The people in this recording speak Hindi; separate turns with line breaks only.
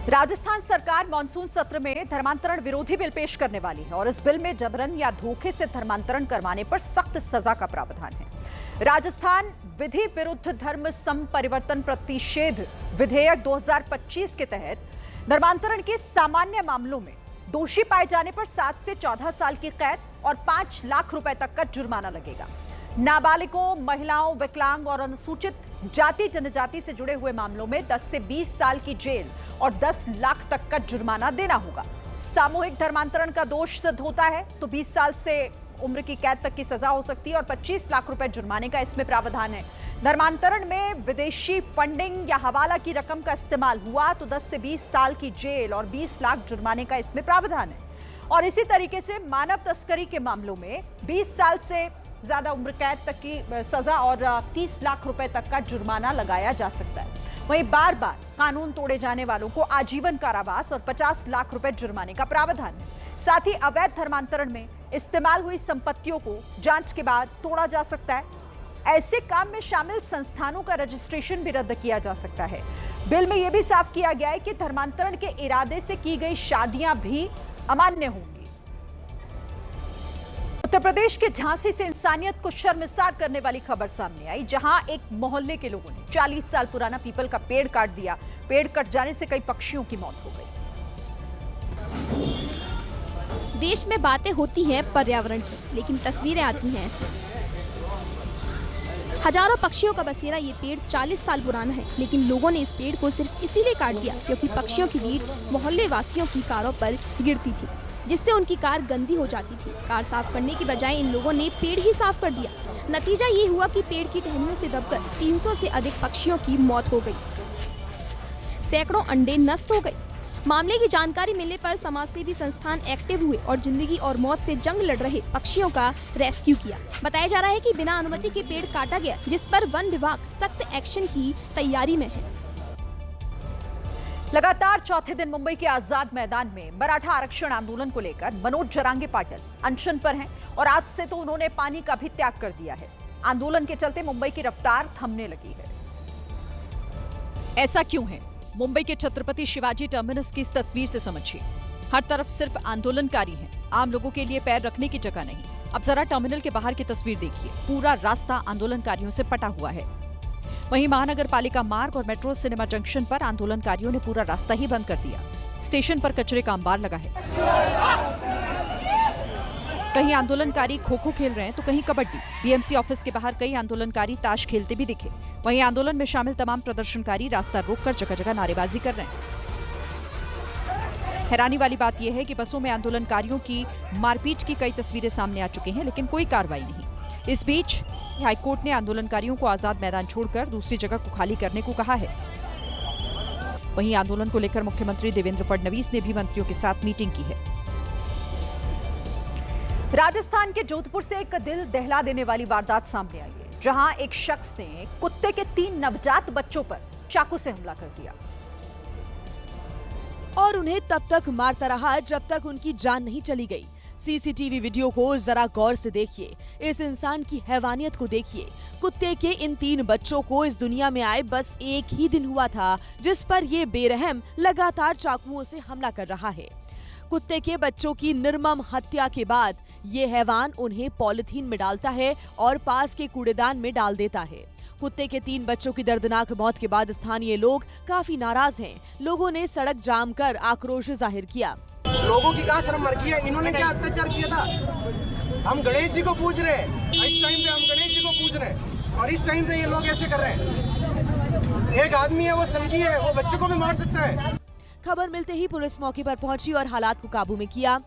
राजस्थान सरकार मानसून सत्र में धर्मांतरण विरोधी बिल पेश करने वाली है और इस बिल में जबरन या धोखे से धर्मांतरण करवाने पर सख्त सजा का प्रावधान है। राजस्थान विधि विरुद्ध धर्म संपरिवर्तन प्रतिषेध विधेयक 2025 के तहत धर्मांतरण के सामान्य मामलों में दोषी पाए जाने पर 7 से 14 साल की कैद और 5 लाख रुपए तक का जुर्माना लगेगा। नाबालिगों, महिलाओं, विकलांग और अनुसूचित जाति जनजाति से जुड़े हुए मामलों में 10 से 20 साल की जेल और 10 लाख तक का जुर्माना देना होगा। सामूहिक धर्मांतरण का दोष सिद्ध होता है तो 20 साल से उम्र की कैद तक की सजा हो सकती है और 25 लाख रुपए जुर्माने का इसमें प्रावधान है। धर्मांतरण में विदेशी फंडिंग या हवाला की रकम का इस्तेमाल हुआ तो 10 से 20 साल की जेल और 20 लाख जुर्माने का इसमें प्रावधान है। और इसी तरीके से मानव तस्करी के मामलों में 20 साल से ज्यादा उम्र कैद तक की सजा और 30 लाख रुपए तक का जुर्माना लगाया जा सकता है। वहीं बार बार कानून तोड़े जाने वालों को आजीवन कारावास और 50 लाख रुपए जुर्माने का प्रावधान है। साथ ही अवैध धर्मांतरण में इस्तेमाल हुई संपत्तियों को जांच के बाद तोड़ा जा सकता है। ऐसे काम में शामिल संस्थानों का रजिस्ट्रेशन भी रद्द किया जा सकता है। बिल में यह भी साफ किया गया है कि धर्मांतरण के इरादे से की गई शादियां भी अमान्य होंगी। उत्तर प्रदेश के झांसी से इंसानियत को शर्मसार करने वाली खबर सामने आई, जहां एक मोहल्ले के लोगों ने 40 साल पुराना पीपल का पेड़ काट दिया। पेड़ कट जाने से कई पक्षियों की मौत हो गई।
देश में बातें होती हैं पर्यावरण की, लेकिन तस्वीरें आती हैं ऐसे। हजारों पक्षियों का बसेरा ये पेड़ 40 साल पुराना है, लेकिन लोगों ने इस पेड़ को सिर्फ इसीलिए काट दिया क्योंकि पक्षियों की भीड़ मोहल्ले वासियों की कारों पर गिरती थी, जिससे उनकी कार गंदी हो जाती थी। कार साफ करने की बजाय इन लोगों ने पेड़ ही साफ कर दिया। नतीजा ये हुआ कि पेड़ की टहनियों से दबकर 300 से अधिक पक्षियों की मौत हो गई। सैकड़ों अंडे नष्ट हो गए। मामले की जानकारी मिलने पर समाजसेवी संस्थान एक्टिव हुए और जिंदगी और मौत से जंग लड़ रहे पक्षियों का रेस्क्यू किया। बताया जा रहा है कि बिना अनुमति के पेड़ काटा गया, जिस पर वन विभाग सख्त एक्शन की तैयारी में है।
लगातार चौथे दिन मुंबई के आजाद मैदान में मराठा आरक्षण आंदोलन को लेकर मनोज जरांगे पाटिल अनशन पर हैं और आज से तो उन्होंने पानी का भी त्याग कर दिया है। आंदोलन के चलते मुंबई की रफ्तार थमने लगी है। ऐसा क्यों है? मुंबई के छत्रपति शिवाजी टर्मिनस की इस तस्वीर से समझिए। हर तरफ सिर्फ आंदोलनकारी हैं, आम लोगों के लिए पैर रखने की जगह नहीं। अब जरा टर्मिनल के बाहर की तस्वीर देखिए, पूरा रास्ता आंदोलनकारियों से पटा हुआ है। वहीं महानगर पालिका मार्ग और मेट्रो सिनेमा जंक्शन पर आंदोलनकारियों ने पूरा रास्ता ही बंद कर दिया। स्टेशन पर कचरे का अंबार लगा है। कहीं आंदोलनकारी खो खो खेल रहे हैं तो कहीं कबड्डी। बीएमसी ऑफिस के बाहर कई आंदोलनकारी ताश खेलते भी दिखे। वहीं आंदोलन में शामिल तमाम प्रदर्शनकारी रास्ता रोककर जगह जगह नारेबाजी कर रहे हैं। हैरानी वाली बात यह है कि बसों में आंदोलनकारियों की मारपीट की कई तस्वीरें सामने आ चुकी हैं, लेकिन कोई कार्रवाई नहीं। इस बीच हाईकोर्ट ने आंदोलनकारियों को आजाद मैदान छोड़कर दूसरी जगह को खाली करने को कहा है। वहीं आंदोलन को लेकर मुख्यमंत्री देवेंद्र फडणवीस ने भी मंत्रियों के साथ मीटिंग की है। राजस्थान के जोधपुर से एक दिल दहला देने वाली वारदात सामने आई है, जहां एक शख्स ने कुत्ते के 3 नवजात बच्चों पर चाकू से हमला कर दिया
और उन्हें तब तक मारता रहा जब तक उनकी जान नहीं चली गई। सीसीटीवी वीडियो को जरा गौर से देखिए। इस इंसान की हैवानियत को देखिए। कुत्ते के इन 3 बच्चों को इस दुनिया में आए बस एक ही दिन हुआ था, जिस पर ये बेरहम लगातार चाकुओं से हमला कर रहा है। कुत्ते के बच्चों की निर्मम हत्या के बाद ये हैवान उन्हें पॉलिथीन में डालता है और पास के कूड़ेदान में डाल देता है। कुत्ते के 3 बच्चों की दर्दनाक मौत के बाद स्थानीय लोग काफी नाराज हैं। लोगों ने सड़क जाम कर आक्रोश जाहिर किया।
लोगों की कहाँ शर्म मर गई है? इन्होंने क्या अत्याचार किया था? हम गणेश जी को पूज रहे हैं, इस टाइम पे हम गणेश जी को पूज रहे हैं और इस टाइम पे ये लोग ऐसे कर रहे हैं। एक आदमी है, वो संगी है, वो बच्चों को भी मार सकता है।
खबर मिलते ही पुलिस मौके पर पहुंची और हालात को काबू में किया।